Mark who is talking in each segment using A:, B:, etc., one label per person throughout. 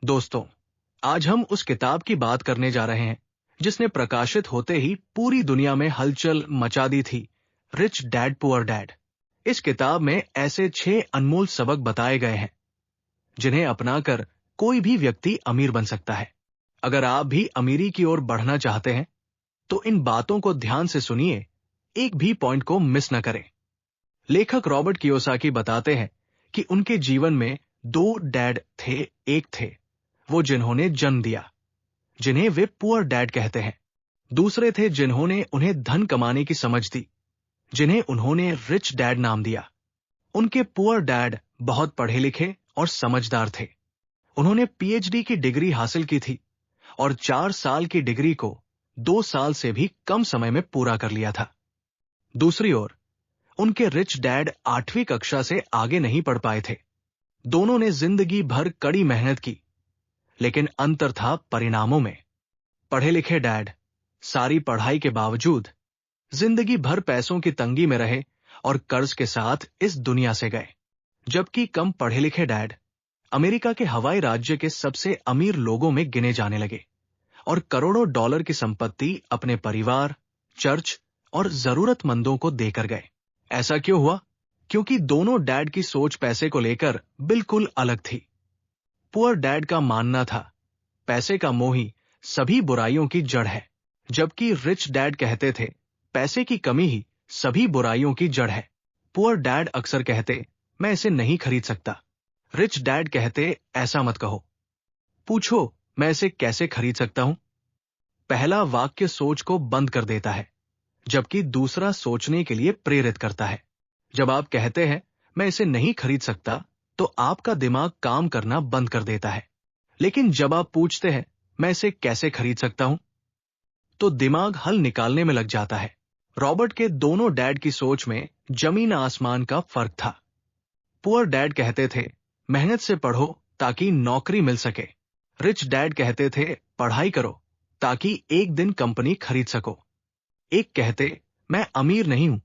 A: दोस्तों, आज हम उस किताब की बात करने जा रहे हैं जिसने प्रकाशित होते ही पूरी दुनिया में हलचल मचा दी थी। Rich dad poor dad. इस किताब में ऐसे 6 अनमोल सबक बताए गए हैं जिन्हें अपनाकर कोई भी व्यक्ति अमीर बन सकता है। अगर आप भी अमीरी की ओर बढ़ना चाहते हैं तो इन बातों को ध्यान से सुनिए, एक भी पॉइंट को मिस न करें। लेखक रॉबर्ट कियोसाकी बताते हैं कि उनके जीवन में 2 डैड थे। एक थे वो जिन्होंने जन्म दिया, जिन्हें वे पुअर डैड कहते हैं। दूसरे थे जिन्होंने उन्हें धन कमाने की समझ दी, जिन्हें उन्होंने रिच डैड नाम दिया। उनके पुअर डैड बहुत पढ़े लिखे और समझदार थे। उन्होंने पीएचडी की डिग्री हासिल की थी और 4 साल की डिग्री को 2 साल से भी कम समय में पूरा कर लिया था। दूसरी ओर उनके रिच डैड 8वीं कक्षा से आगे नहीं पढ़ पाए थे। दोनों ने जिंदगी भर कड़ी मेहनत की, लेकिन अंतर था परिणामों में। पढ़े लिखे डैड सारी पढ़ाई के बावजूद जिंदगी भर पैसों की तंगी में रहे और कर्ज के साथ इस दुनिया से गए। जबकि कम पढ़े लिखे डैड अमेरिका के हवाई राज्य के सबसे अमीर लोगों में गिने जाने लगे और करोड़ों डॉलर की संपत्ति अपने परिवार, चर्च और जरूरतमंदों को देकर गए। ऐसा क्यों हुआ? क्योंकि दोनों डैड की सोच पैसे को लेकर बिल्कुल अलग थी। पुअर डैड का मानना था पैसे का मोह ही सभी बुराइयों की जड़ है, जबकि रिच डैड कहते थे पैसे की कमी ही सभी बुराइयों की जड़ है। पुअर डैड अक्सर कहते, मैं इसे नहीं खरीद सकता। रिच डैड कहते, ऐसा मत कहो। पूछो, मैं इसे कैसे खरीद सकता हूं? पहला वाक्य सोच को बंद कर देता है, जबकि दूसरा सोचने के लिए प्रेरित करता है। जब आप कहते हैं मैं इसे नहीं खरीद सकता, तो आपका दिमाग काम करना बंद कर देता है। लेकिन जब आप पूछते हैं मैं इसे कैसे खरीद सकता हूं, तो दिमाग हल निकालने में लग जाता है। रॉबर्ट के दोनों डैड की सोच में जमीन आसमान का फर्क था। पुअर डैड कहते थे मेहनत से पढ़ो ताकि नौकरी मिल सके। रिच डैड कहते थे पढ़ाई करो ताकि एक दिन कंपनी खरीद सको। एक कहते मैं अमीर नहीं हूं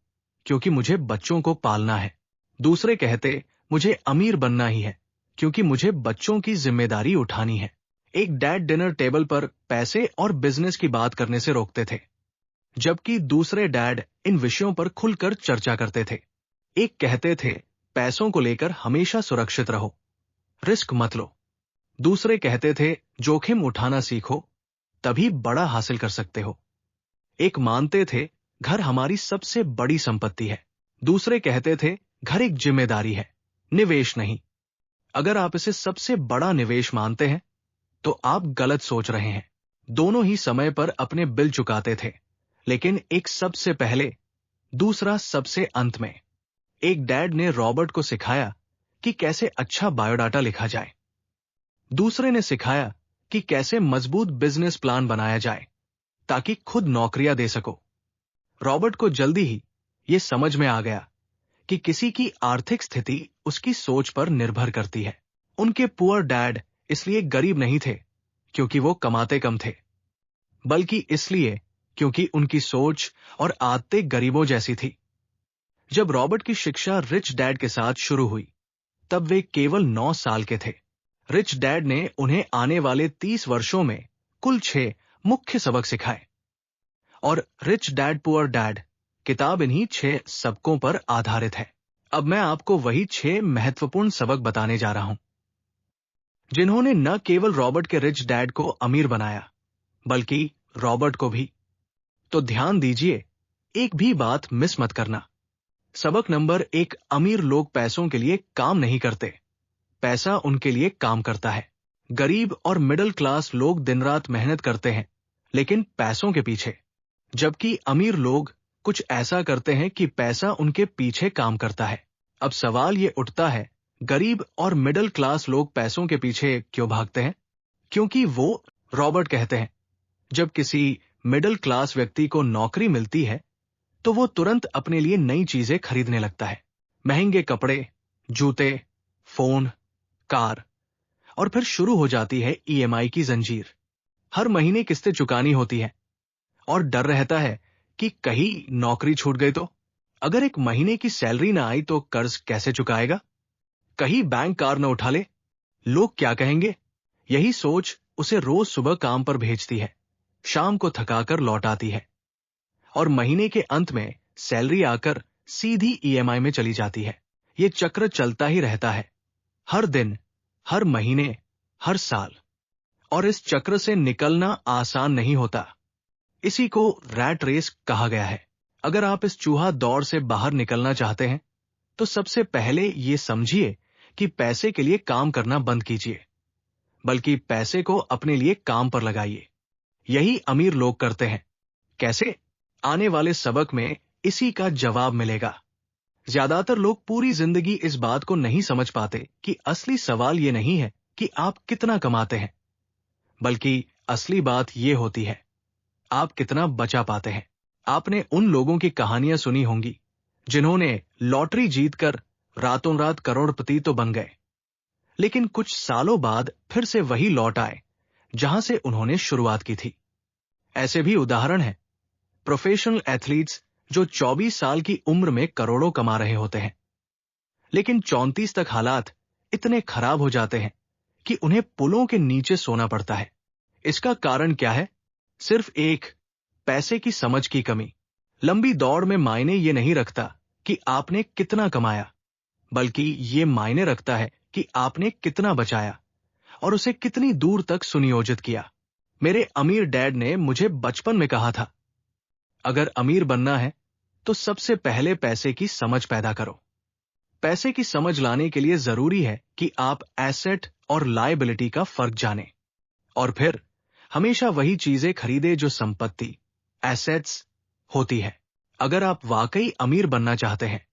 A: क्योंकि मुझे बच्चों को पालना है। दूसरे कहते मुझे अमीर बनना ही है क्योंकि मुझे बच्चों की जिम्मेदारी उठानी है। एक डैड डिनर टेबल पर पैसे और बिजनेस की बात करने से रोकते थे, जबकि दूसरे डैड इन विषयों पर खुलकर चर्चा करते थे। एक कहते थे पैसों को लेकर हमेशा सुरक्षित रहो, रिस्क मत लो। दूसरे कहते थे जोखिम उठाना सीखो, तभी बड़ा हासिल कर सकते हो। एक मानते थे घर हमारी सबसे बड़ी संपत्ति है। दूसरे कहते थे घर एक जिम्मेदारी है, निवेश नहीं। अगर आप इसे सबसे बड़ा निवेश मानते हैं तो आप गलत सोच रहे हैं। दोनों ही समय पर अपने बिल चुकाते थे, लेकिन एक सबसे पहले, दूसरा सबसे अंत में। एक डैड ने रॉबर्ट को सिखाया कि कैसे अच्छा बायोडाटा लिखा जाए। दूसरे ने सिखाया कि कैसे मजबूत बिजनेस प्लान बनाया जाए ताकि खुद नौकरियां दे सको। रॉबर्ट को जल्दी ही यह समझ में आ गया कि किसी की आर्थिक स्थिति उसकी सोच पर निर्भर करती है। उनके पुअर डैड इसलिए गरीब नहीं थे क्योंकि वो कमाते कम थे, बल्कि इसलिए क्योंकि उनकी सोच और आदतें गरीबों जैसी थी। जब रॉबर्ट की शिक्षा रिच डैड के साथ शुरू हुई, तब वे केवल 9 साल के थे। रिच डैड ने उन्हें आने वाले 30 वर्षों में कुल 6 मुख्य सबक सिखाए और रिच डैड पुअर डैड किताब इन्हीं 6 सबकों पर आधारित है। अब मैं आपको वही 6 महत्वपूर्ण सबक बताने जा रहा हूं जिन्होंने न केवल रॉबर्ट के रिच डैड को अमीर बनाया, बल्कि रॉबर्ट को भी। तो ध्यान दीजिए, एक भी बात मिस मत करना। सबक नंबर 1, अमीर लोग पैसों के लिए काम नहीं करते, पैसा उनके लिए काम करता है। गरीब और मिडिल क्लास लोग दिन रात मेहनत करते हैं, लेकिन पैसों के पीछे, जबकि अमीर लोग कुछ ऐसा करते हैं कि पैसा उनके पीछे काम करता है। अब सवाल ये उठता है, गरीब और मिडिल क्लास लोग पैसों के पीछे क्यों भागते हैं? क्योंकि वो, रॉबर्ट कहते हैं, जब किसी मिडिल क्लास व्यक्ति को नौकरी मिलती है तो वो तुरंत अपने लिए नई चीजें खरीदने लगता है। महंगे कपड़े, जूते, फोन, कार, और फिर शुरू हो जाती है ईएमआई की जंजीर। हर महीने किस्तें चुकानी होती है और डर रहता है कि कहीं नौकरी छूट गई तो। अगर एक महीने की सैलरी ना आई तो कर्ज कैसे चुकाएगा? कहीं बैंक कार न उठा ले, लोग क्या कहेंगे? यही सोच उसे रोज सुबह काम पर भेजती है, शाम को थकाकर लौट आती है और महीने के अंत में सैलरी आकर सीधी ईएमआई में चली जाती है। ये चक्र चलता ही रहता है, हर दिन, हर महीने, हर साल। और इस चक्र से निकलना आसान नहीं होता। इसी को रैट रेस कहा गया है। अगर आप इस चूहा दौड़ से बाहर निकलना चाहते हैं, तो सबसे पहले ये समझिए कि पैसे के लिए काम करना बंद कीजिए, बल्कि पैसे को अपने लिए काम पर लगाइए। यही अमीर लोग करते हैं। कैसे? आने वाले सबक में इसी का जवाब मिलेगा। ज्यादातर लोग पूरी जिंदगी इस बात को नहीं समझ पाते कि असली सवाल ये नहीं है कि आप कितना कमाते हैं, बल्कि असली बात ये होती है, आप कितना बचा पाते हैं। आपने उन लोगों की कहानियां सुनी होंगी जिन्होंने लॉटरी जीतकर रातों रात करोड़पति तो बन गए, लेकिन कुछ सालों बाद फिर से वही लौट आए जहां से उन्होंने शुरुआत की थी। ऐसे भी उदाहरण हैं, प्रोफेशनल एथलीट्स जो 24 साल की उम्र में करोड़ों कमा रहे होते हैं, लेकिन 34 तक हालात इतने खराब हो जाते हैं कि उन्हें पुलों के नीचे सोना पड़ता है। इसका कारण क्या है? सिर्फ एक, पैसे की समझ की कमी। लंबी दौड़ में मायने ये नहीं रखता कि आपने कितना कमाया, बल्कि ये मायने रखता है कि आपने कितना बचाया और उसे कितनी दूर तक सुनियोजित किया। मेरे अमीर डैड ने मुझे बचपन में कहा था, अगर अमीर बनना है तो सबसे पहले पैसे की समझ पैदा करो। पैसे की समझ लाने के लिए जरूरी है कि आप एसेट और लायबिलिटी का फर्क जानें, और फिर हमेशा वही चीजें खरीदे जो संपत्ति, एसेट्स होती है। अगर आप वाकई अमीर बनना चाहते हैं,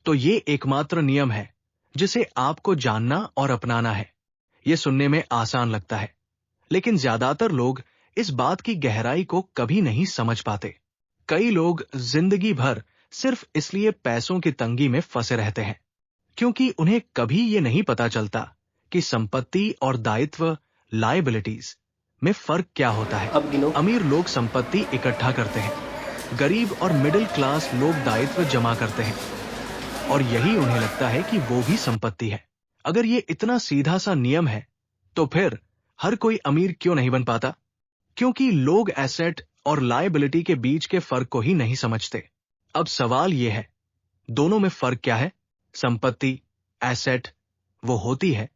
A: तो ये एकमात्र नियम है जिसे आपको जानना और अपनाना है। ये सुनने में आसान लगता है, लेकिन ज्यादातर लोग इस बात की गहराई को कभी नहीं समझ पाते। कई लोग जिंदगी भर सिर्फ इसलिए पैसों की तंगी में फंसे रहते हैं क्योंकि उन्हें कभी ये नहीं पता चलता कि संपत्ति और दायित्व, लायबिलिटीज में फर्क क्या होता है। अमीर लोग संपत्ति इकट्ठा करते हैं, गरीब और मिडिल क्लास लोग दायित्व जमा करते हैं, और यही उन्हें लगता है कि वो भी संपत्ति है। अगर ये इतना सीधा सा नियम है, तो फिर हर कोई अमीर क्यों नहीं बन पाता? क्योंकि लोग एसेट और लायबिलिटी के बीच के फर्क को ही नहीं समझते। अब सवाल यह है, दोनों में फर्क क्या है? संपत्ति, एसेट, वो होती है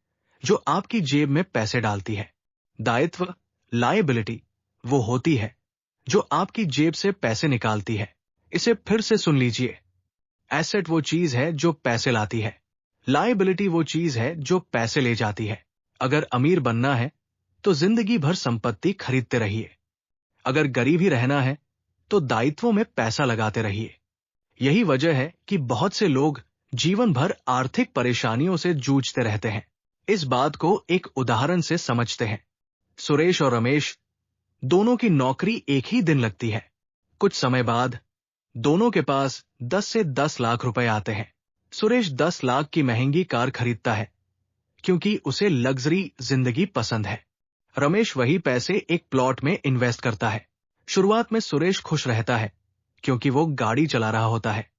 A: जो आपकी जेब में पैसे डालती है। दायित्व, लायबिलिटी, वो होती है जो आपकी जेब से पैसे निकालती है। इसे फिर से सुन लीजिए। एसेट वो चीज है जो पैसे लाती है, लायबिलिटी वो चीज है जो पैसे ले जाती है। अगर अमीर बनना है तो जिंदगी भर संपत्ति खरीदते रहिए। अगर गरीब ही रहना है तो दायित्वों में पैसा लगाते रहिए। यही वजह है कि बहुत से लोग जीवन भर आर्थिक परेशानियों से जूझते रहते हैं। इस बात को एक उदाहरण से समझते हैं। सुरेश और रमेश दोनों की नौकरी एक ही दिन लगती है। कुछ समय बाद दोनों के पास 10 से 10 लाख रुपए आते हैं। सुरेश 10 लाख की महंगी कार खरीदता है क्योंकि उसे लग्जरी जिंदगी पसंद है। रमेश वही पैसे एक प्लॉट में इन्वेस्ट करता है। शुरुआत में सुरेश खुश रहता है क्योंकि वो गाड़ी चला रहा होता है,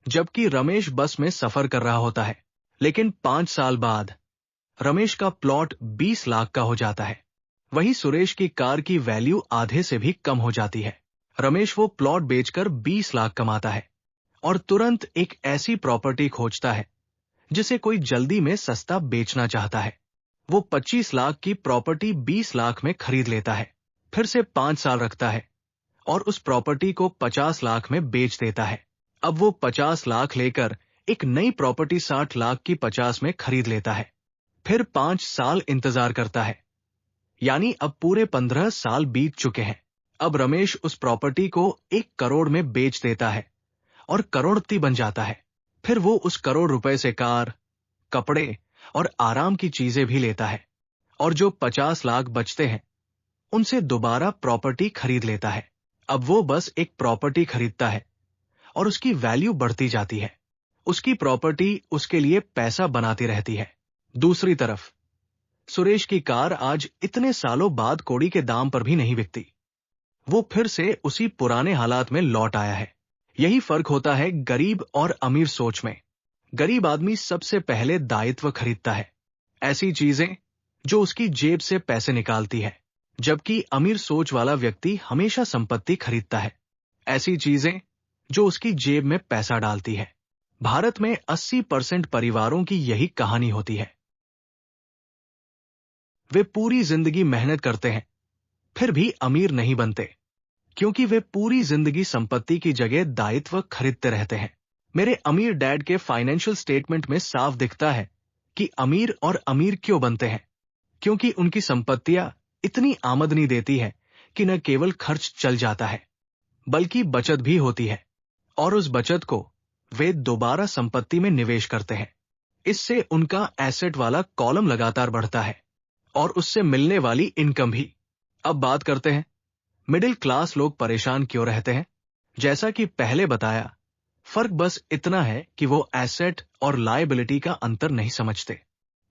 A: जबकि रमेश बस में सफर कर रहा होता है। लेकिन 5 साल बाद रमेश का प्लॉट 20 लाख का हो जाता है। वही सुरेश की कार की वैल्यू आधे से भी कम हो जाती है। रमेश वो प्लॉट बेचकर 20 लाख कमाता है और तुरंत एक ऐसी प्रॉपर्टी खोजता है जिसे कोई जल्दी में सस्ता बेचना चाहता है। वो 25 लाख की प्रॉपर्टी 20 लाख में खरीद लेता है, फिर से 5 साल रखता है और उस प्रॉपर्टी को 50 लाख में बेच देता है। अब वो 50 लाख लेकर एक नई प्रॉपर्टी 60 लाख की 50 में खरीद लेता है, फिर 5 साल इंतजार करता है। यानी अब पूरे 15 साल बीत चुके हैं। अब रमेश उस प्रॉपर्टी को 1 करोड़ में बेच देता है और करोड़पति बन जाता है। फिर वो उस करोड़ रुपए से कार, कपड़े और आराम की चीजें भी लेता है, और जो 50 लाख बचते हैं उनसे दोबारा प्रॉपर्टी खरीद लेता है। अब वो बस एक प्रॉपर्टी खरीदता है और उसकी वैल्यू बढ़ती जाती है। उसकी प्रॉपर्टी उसके लिए पैसा बनाती रहती है। दूसरी तरफ सुरेश की कार आज इतने सालों बाद कौड़ी के दाम पर भी नहीं बिकती। वो फिर से उसी पुराने हालात में लौट आया है। यही फर्क होता है गरीब और अमीर सोच में। गरीब आदमी सबसे पहले दायित्व खरीदता है, ऐसी चीजें जो उसकी जेब से पैसे निकालती है, जबकि अमीर सोच वाला व्यक्ति हमेशा संपत्ति खरीदता है, ऐसी चीजें जो उसकी जेब में पैसा डालती है। भारत में 80% परिवारों की यही कहानी होती है। वे पूरी जिंदगी मेहनत करते हैं, फिर भी अमीर नहीं बनते, क्योंकि वे पूरी जिंदगी संपत्ति की जगह दायित्व खरीदते रहते हैं। मेरे अमीर डैड के फाइनेंशियल स्टेटमेंट में साफ दिखता है कि अमीर और अमीर क्यों बनते हैं, क्योंकि उनकी संपत्तियां इतनी आमदनी देती है कि न केवल खर्च चल जाता है, बल्कि बचत भी होती है, और उस बचत को वे दोबारा संपत्ति में निवेश करते हैं। इससे उनका एसेट वाला कॉलम लगातार बढ़ता है और उससे मिलने वाली इनकम भी। अब बात करते हैं, मिडिल क्लास लोग परेशान क्यों रहते हैं। जैसा कि पहले बताया, फर्क बस इतना है कि वो एसेट और लायबिलिटी का अंतर नहीं समझते।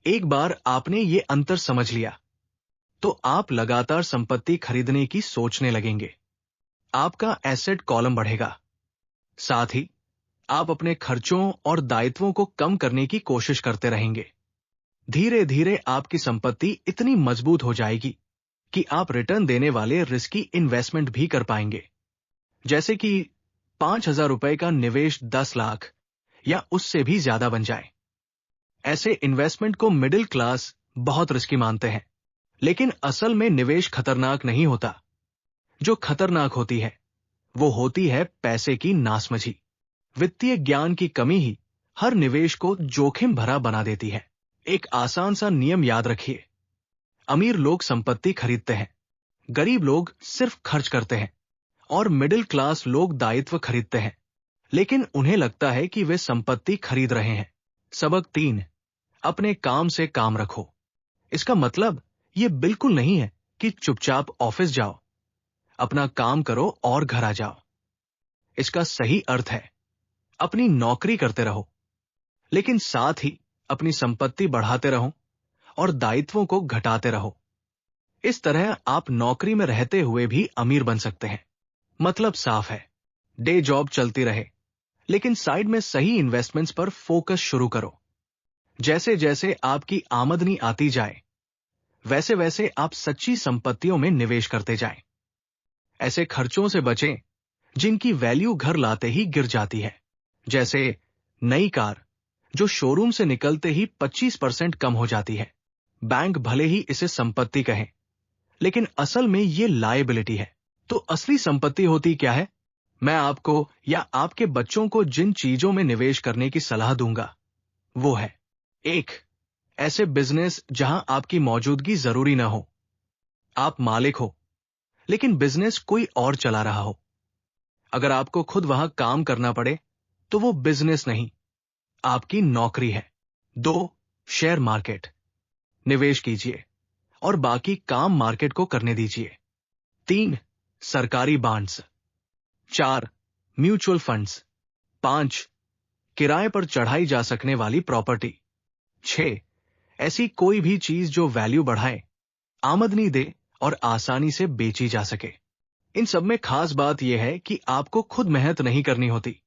A: एक बार आपने ये अंतर समझ लिया, तो आप लगातार संपत्ति खरीदने की सोचने लगेंगे। आपका एसेट कॉलम बढ़ेगा, साथ ही आप अपने खर्चों और दायित्वों को कम करने की कोशिश करते रहेंगे। धीरे धीरे आपकी संपत्ति इतनी मजबूत हो जाएगी कि आप रिटर्न देने वाले रिस्की इन्वेस्टमेंट भी कर पाएंगे, जैसे कि 5,000 रुपए का निवेश 10 लाख या उससे भी ज्यादा बन जाए। ऐसे इन्वेस्टमेंट को मिडिल क्लास बहुत रिस्की मानते हैं, लेकिन असल में निवेश खतरनाक नहीं होता। जो खतरनाक होती है वो होती है पैसे की नासमझी। वित्तीय ज्ञान की कमी ही हर निवेश को जोखिम भरा बना देती है। एक आसान सा नियम याद रखिए, अमीर लोग संपत्ति खरीदते हैं, गरीब लोग सिर्फ खर्च करते हैं, और मिडिल क्लास लोग दायित्व खरीदते हैं, लेकिन उन्हें लगता है कि वे संपत्ति खरीद रहे हैं। सबक 3, अपने काम से काम रखो। इसका मतलब ये बिल्कुल नहीं है कि चुपचाप ऑफिस जाओ, अपना काम करो और घर आ जाओ। इसका सही अर्थ है, अपनी नौकरी करते रहो, लेकिन साथ ही अपनी संपत्ति बढ़ाते रहो और दायित्वों को घटाते रहो। इस तरह आप नौकरी में रहते हुए भी अमीर बन सकते हैं। मतलब साफ है, डे जॉब चलती रहे, लेकिन साइड में सही इन्वेस्टमेंट्स पर फोकस शुरू करो। जैसे जैसे आपकी आमदनी आती जाए, वैसे वैसे आप सच्ची संपत्तियों में निवेश करते जाएं। ऐसे खर्चों से बचें जिनकी वैल्यू घर लाते ही गिर जाती है, जैसे नई कार जो शोरूम से निकलते ही 25% कम हो जाती है। बैंक भले ही इसे संपत्ति कहें, लेकिन असल में ये लायबिलिटी है। तो असली संपत्ति होती क्या है? मैं आपको या आपके बच्चों को जिन चीजों में निवेश करने की सलाह दूंगा, वो है 1, ऐसे बिजनेस जहां आपकी मौजूदगी जरूरी ना हो। आप मालिक हो, लेकिन बिजनेस कोई और चला रहा हो। अगर आपको खुद वहां काम करना पड़े, तो वो बिजनेस नहीं, आपकी नौकरी है। 2, शेयर मार्केट, निवेश कीजिए और बाकी काम मार्केट को करने दीजिए। 3, सरकारी बॉन्ड्स। 4, mutual funds. 5, किराए पर चढ़ाई जा सकने वाली प्रॉपर्टी। 6, ऐसी कोई भी चीज जो वैल्यू बढ़ाए, आमदनी दे और आसानी से बेची जा सके। इन सब में खास बात यह है कि आपको खुद मेहनत नहीं करनी होती,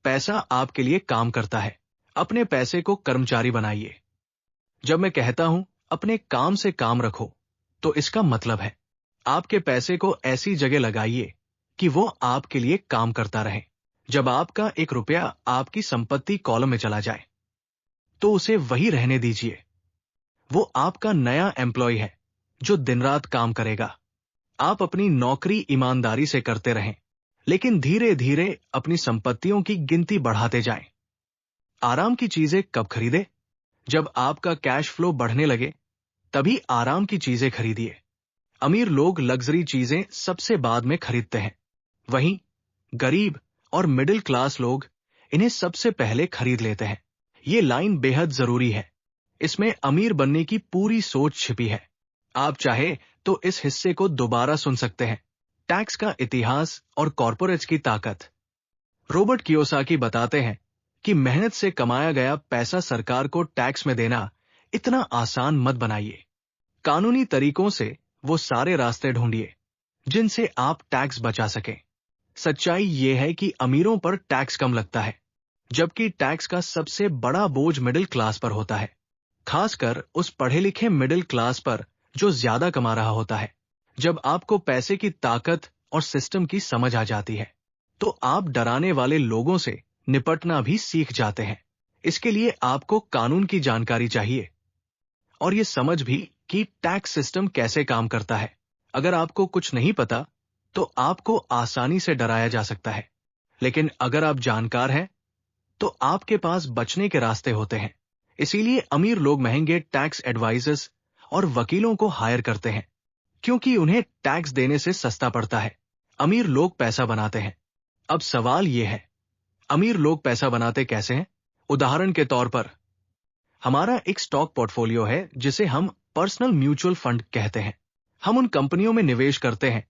A: पैसा आपके लिए काम करता है। अपने पैसे को कर्मचारी बनाइए। जब मैं कहता हूं अपने काम से काम रखो, तो इसका मतलब है आपके पैसे को ऐसी जगह लगाइए कि वो आपके लिए काम करता रहे। जब आपका 1 रुपया आपकी संपत्ति कॉलम में चला जाए, तो उसे वही रहने दीजिए। वो आपका नया एम्प्लॉय है जो दिन रात काम करेगा। आप अपनी नौकरी ईमानदारी से करते रहें, लेकिन धीरे धीरे अपनी संपत्तियों की गिनती बढ़ाते जाएं। आराम की चीजें कब खरीदें? जब आपका कैश फ्लो बढ़ने लगे, तभी आराम की चीजें खरीदिए। अमीर लोग लग्जरी चीजें सबसे बाद में खरीदते हैं, वहीं गरीब और मिडिल क्लास लोग इन्हें सबसे पहले खरीद लेते हैं। ये लाइन बेहद जरूरी है, इसमें अमीर बनने की पूरी सोच छिपी है। आप चाहे तो इस हिस्से को दोबारा सुन सकते हैं, टैक्स का इतिहास और कॉर्पोरेट्स की ताकत। रॉबर्ट कियोसाकी बताते हैं कि मेहनत से कमाया गया पैसा सरकार को टैक्स में देना इतना आसान मत बनाइए। कानूनी तरीकों से वो सारे रास्ते ढूंढिए जिनसे आप टैक्स बचा सकें। सच्चाई ये है कि अमीरों पर टैक्स कम लगता है, जबकि टैक्स का सबसे बड़ा बोझ मिडिल क्लास पर होता है। खासकर उस पढ़े लिखे मिडिल क्लास पर जो ज्यादा कमा रहा होता है। जब आपको पैसे की ताकत और सिस्टम की समझ आ जाती है तो आप डराने वाले लोगों से निपटना भी सीख जाते हैं। इसके लिए आपको कानून की जानकारी चाहिए और ये समझ भी कि टैक्स सिस्टम कैसे काम करता है। अगर आपको कुछ नहीं पता तो आपको आसानी से डराया जा सकता है, लेकिन अगर आप जानकार हैं तो आपके पास बचने के रास्ते होते हैं। इसीलिए अमीर लोग महंगे टैक्स एडवाइजर्स और वकीलों को हायर करते हैं, क्योंकि उन्हें टैक्स देने से सस्ता पड़ता है। अमीर लोग पैसा बनाते हैं। अब सवाल यह है, अमीर लोग पैसा बनाते कैसे हैं? उदाहरण के तौर पर, हमारा एक स्टॉक पोर्टफोलियो है जिसे हम पर्सनल म्यूचुअल फंड कहते हैं। हम उन कंपनियों में निवेश करते हैं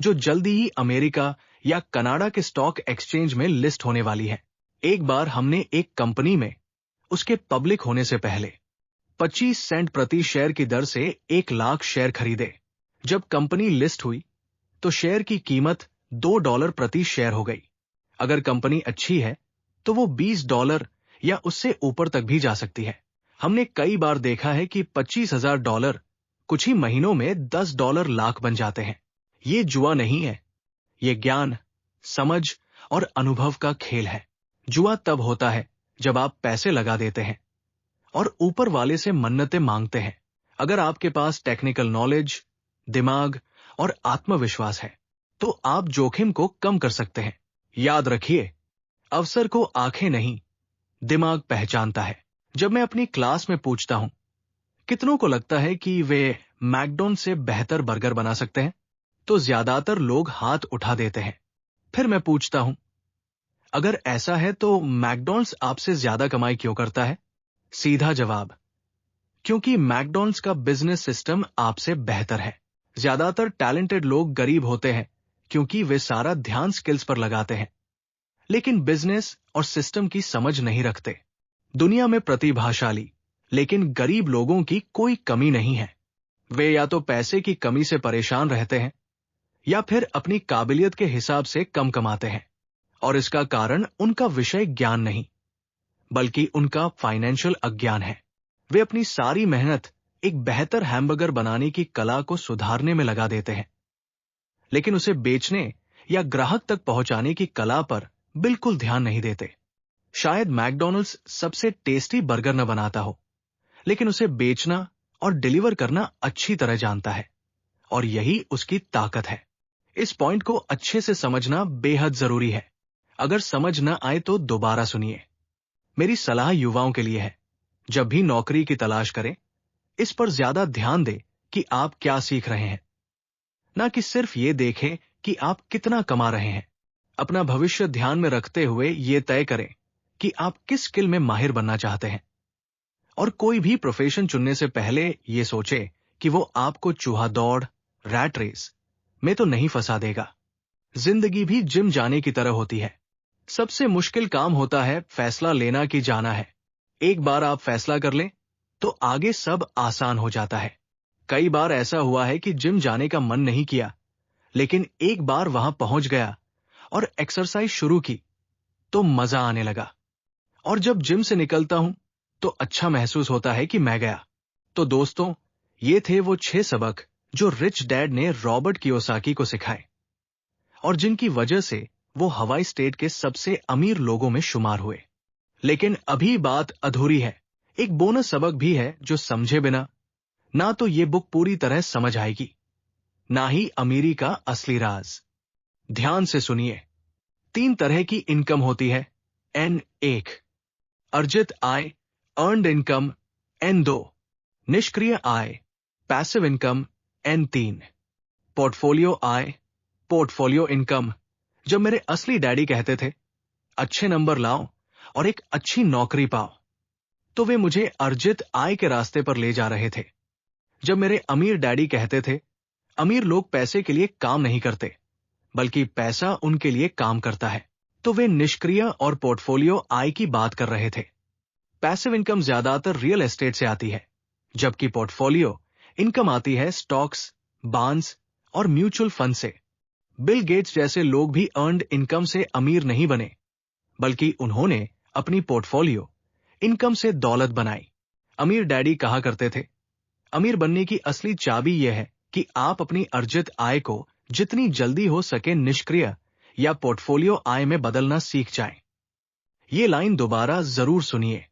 A: जो जल्दी ही अमेरिका या कनाडा के स्टॉक एक्सचेंज में लिस्ट होने वाली है। एक बार हमने एक कंपनी में उसके पब्लिक होने से पहले 25 सेंट प्रति शेयर की दर से 1 लाख शेयर खरीदे। जब कंपनी लिस्ट हुई तो शेयर की कीमत $2 प्रति शेयर हो गई। अगर कंपनी अच्छी है तो वो $20 या उससे ऊपर तक भी जा सकती है। हमने कई बार देखा है कि $25,000 कुछ ही महीनों में $10 लाख बन जाते हैं। ये जुआ नहीं है, ये ज्ञान, समझ और अनुभव का खेल है। जुआ तब होता है जब आप पैसे लगा देते हैं और ऊपर वाले से मन्नतें मांगते हैं। अगर आपके पास टेक्निकल नॉलेज, दिमाग और आत्मविश्वास है तो आप जोखिम को कम कर सकते हैं। याद रखिए, अवसर को आंखें नहीं, दिमाग पहचानता है। जब मैं अपनी क्लास में पूछता हूं, कितनों को लगता है कि वे मैकडॉनल्ड्स से बेहतर बर्गर बना सकते हैं, तो ज्यादातर लोग हाथ उठा देते हैं। फिर मैं पूछता हूं, अगर ऐसा है तो मैकडॉनल्ड्स आपसे ज्यादा कमाई क्यों करता है? सीधा जवाब, क्योंकि मैकडॉनल्ड्स का बिजनेस सिस्टम आपसे बेहतर है। ज्यादातर टैलेंटेड लोग गरीब होते हैं क्योंकि वे सारा ध्यान स्किल्स पर लगाते हैं, लेकिन बिजनेस और सिस्टम की समझ नहीं रखते। दुनिया में प्रतिभाशाली लेकिन गरीब लोगों की कोई कमी नहीं है। वे या तो पैसे की कमी से परेशान रहते हैं या फिर अपनी काबिलियत के हिसाब से कम कमाते हैं, और इसका कारण उनका विषय ज्ञान नहीं बल्कि उनका फाइनेंशियल अज्ञान है। वे अपनी सारी मेहनत एक बेहतर हैमबर्गर बनाने की कला को सुधारने में लगा देते हैं, लेकिन उसे बेचने या ग्राहक तक पहुंचाने की कला पर बिल्कुल ध्यान नहीं देते। शायद मैकडॉनल्ड्स सबसे टेस्टी बर्गर न बनाता हो, लेकिन उसे बेचना और डिलीवर करना अच्छी तरह जानता है, और यही उसकी ताकत है। इस पॉइंट को अच्छे से समझना बेहद जरूरी है। अगर समझ न आए तो दोबारा सुनिए। मेरी सलाह युवाओं के लिए है, जब भी नौकरी की तलाश करें, इस पर ज्यादा ध्यान दें कि आप क्या सीख रहे हैं, न कि सिर्फ ये देखें कि आप कितना कमा रहे हैं। अपना भविष्य ध्यान में रखते हुए ये तय करें कि आप किस स्किल में माहिर बनना चाहते हैं, और कोई भी प्रोफेशन चुनने से पहले ये सोचे कि वो आपको चूहा दौड़, रैट रेस में तो नहीं फंसा देगा। जिंदगी भी जिम जाने की तरह होती है। सबसे मुश्किल काम होता है फैसला लेना कि जाना है। एक बार आप फैसला कर लें तो आगे सब आसान हो जाता है। कई बार ऐसा हुआ है कि जिम जाने का मन नहीं किया, लेकिन एक बार वहां पहुंच गया और एक्सरसाइज शुरू की तो मजा आने लगा। और जब जिम से निकलता हूं तो अच्छा महसूस होता है कि मैं गया। तो दोस्तों, ये थे वो 6 सबक जो रिच डैड ने रॉबर्ट कियोसाकी को सिखाए, और जिनकी वजह से वो हवाई स्टेट के सबसे अमीर लोगों में शुमार हुए। लेकिन अभी बात अधूरी है। एक बोनस सबक भी है जो समझे बिना ना तो ये बुक पूरी तरह समझ आएगी, ना ही अमीरी का असली राज। ध्यान से सुनिए। 3 तरह की इनकम होती है। N1 अर्जित आय, अर्न्ड इनकम। N2 निष्क्रिय आय, पैसिव इनकम। N3 पोर्टफोलियो आय, पोर्टफोलियो इनकम। जब मेरे असली डैडी कहते थे, अच्छे नंबर लाओ और एक अच्छी नौकरी पाओ, तो वे मुझे अर्जित आय के रास्ते पर ले जा रहे थे। जब मेरे अमीर डैडी कहते थे, अमीर लोग पैसे के लिए काम नहीं करते बल्कि पैसा उनके लिए काम करता है, तो वे निष्क्रिय और पोर्टफोलियो आय की बात कर रहे थे। पैसिव इनकम ज्यादातर रियल एस्टेट से आती है, जबकि पोर्टफोलियो इनकम आती है स्टॉक्स, बॉन्ड्स और म्यूचुअल फंड से। बिल गेट्स जैसे लोग भी अर्न्ड इनकम से अमीर नहीं बने, बल्कि उन्होंने अपनी पोर्टफोलियो इनकम से दौलत बनाई। अमीर डैडी कहा करते थे, अमीर बनने की असली चाबी यह है कि आप अपनी अर्जित आय को जितनी जल्दी हो सके निष्क्रिय या पोर्टफोलियो आय में बदलना सीख जाएं। ये लाइन दोबारा जरूर सुनिए,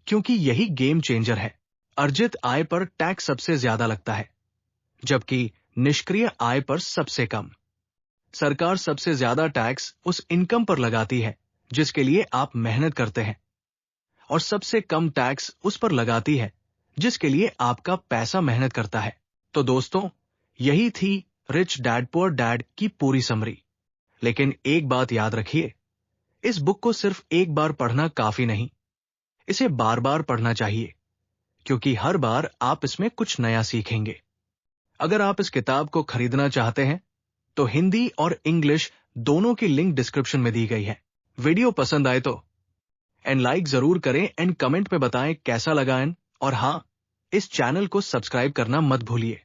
A: क्योंकि यही गेम चेंजर है। अर्जित आय पर टैक्स सबसे ज्यादा लगता है, जबकि निष्क्रिय आय पर सबसे कम। सरकार सबसे ज्यादा टैक्स उस इनकम पर लगाती है जिसके लिए आप मेहनत करते हैं, और सबसे कम टैक्स उस पर लगाती है जिसके लिए आपका पैसा मेहनत करता है। तो दोस्तों, यही थी रिच डैड पुअर डैड की पूरी समरी। लेकिन एक बात याद रखिए, इस बुक को सिर्फ एक बार पढ़ना काफी नहीं, इसे बार बार पढ़ना चाहिए, क्योंकि हर बार आप इसमें कुछ नया सीखेंगे। अगर आप इस किताब को खरीदना चाहते हैं तो हिंदी और इंग्लिश दोनों की लिंक डिस्क्रिप्शन में दी गई है। वीडियो पसंद आए तो एंड लाइक जरूर करें एंड कमेंट में बताएं कैसा लगा एंड, और हाँ, इस चैनल को सब्सक्राइब करना मत भूलिए।